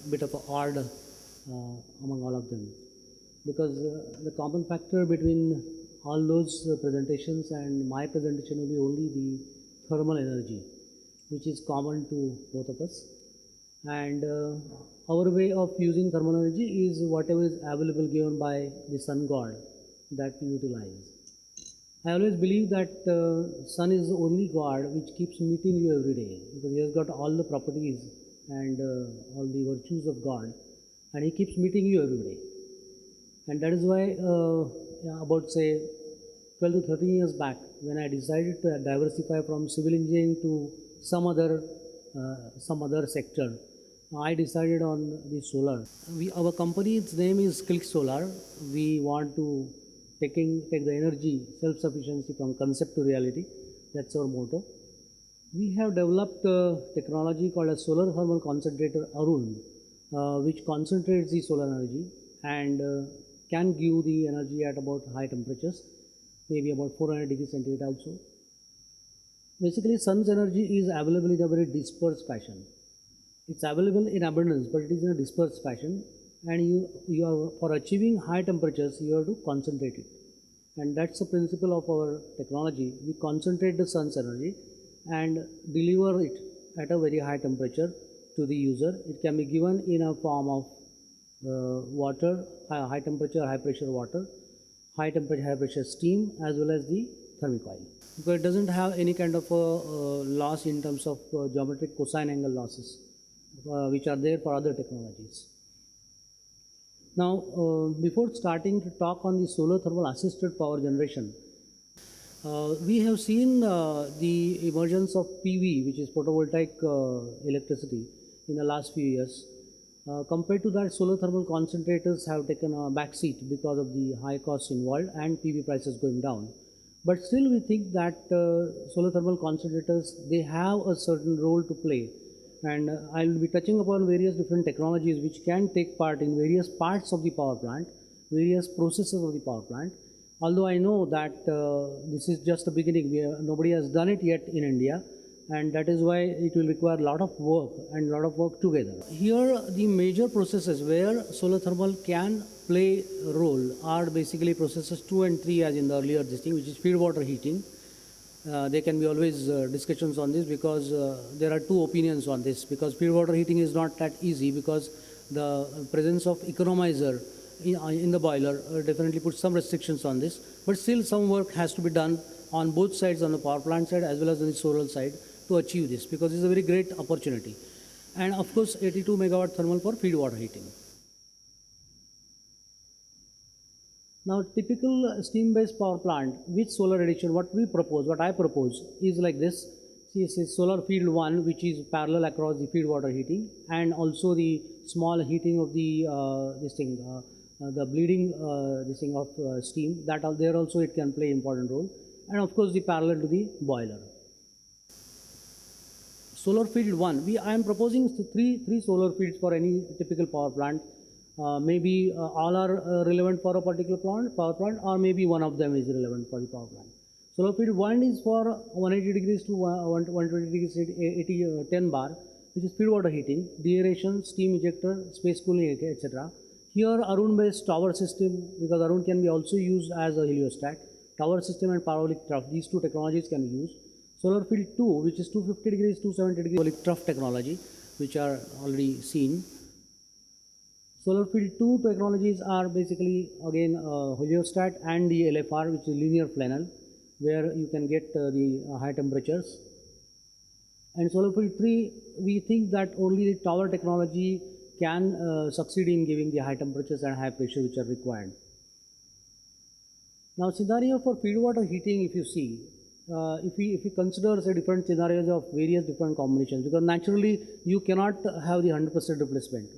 bit of a odd among all of them, because the common factor between all those presentations and my presentation will be only the thermal energy, which is common to both of us. And our way of using thermal energy is whatever is available given by the sun god that we utilize. I always believe that sun is the only god which keeps meeting you every day, because he has got all the properties and all the virtues of God, and he keeps meeting you every day. And that is why about say 12 to 13 years back, when I decided to diversify from civil engineering to some other sector, I decided on the solar. Our company's name is Click Solar. We want to take the energy self-sufficiency from concept to reality. That's our motto. We have developed a technology called a solar thermal concentrator Arun, which concentrates the solar energy and can give the energy at about high temperatures, maybe about 400 degrees centigrade also. Basically, sun's energy is available in a very dispersed fashion. It's available in abundance, but it is in a dispersed fashion, and for achieving high temperatures, you have to concentrate it. And that's the principle of our technology. We concentrate the sun's energy and deliver it at a very high temperature to the user. It can be given in a form of water, high temperature, high pressure water, high temperature, high pressure steam, as well as the thermic oil. Because it doesn't have any kind of loss in terms of geometric cosine angle losses, which are there for other technologies. Now, before starting to talk on the solar thermal assisted power generation, we have seen the emergence of PV, which is photovoltaic electricity, in the last few years. Compared to that, solar thermal concentrators have taken a back seat because of the high costs involved and PV prices going down. But still, we think that solar thermal concentrators, they have a certain role to play. And I will be touching upon various different technologies which can take part in various parts of the power plant, various processes of the power plant. Although I know that this is just the beginning, nobody has done it yet in India, and that is why it will require a lot of work and a lot of work together. Here, the major processes where solar thermal can play a role are basically processes 2 and 3, as in the earlier this thing, which is feed water heating. There can be always discussions on this, because there are two opinions on this, because feed water heating is not that easy, because the presence of economizer in the boiler definitely puts some restrictions on this, but still some work has to be done on both sides, on the power plant side as well as on the solar side, to achieve this, because it's a very great opportunity. And of course 82 megawatt thermal for feed water heating. Now, typical steam-based power plant with solar addition, what I propose is like this. See, this is solar field 1, which is parallel across the feed water heating, and also the small heating of the the bleeding of steam. That there also it can play important role, and of course the parallel to the boiler. Solar field 1, I am proposing three solar fields for any typical power plant. Maybe all are relevant for a particular power plant, or maybe one of them is relevant for the power plant. Solar field 1 is for 180 degrees to 120 degrees 10 bar, which is feed water heating, deaeration, steam ejector, space cooling, etc. Here Arun based tower system, because Arun can be also used as a heliostat, tower system and parabolic trough, these two technologies can be used. Solar field 2, which is 250 degrees, 270 degrees parabolic trough technology, which are already seen. Solar field 2 technologies are basically again heliostat and the LFR, which is linear Fresnel, where you can get the high temperatures. And solar field 3, we think that only the tower technology can succeed in giving the high temperatures and high pressure which are required. Now, scenario for feed water heating, if you see, if we consider say different scenarios of various different combinations, because naturally you cannot have the 100% replacement.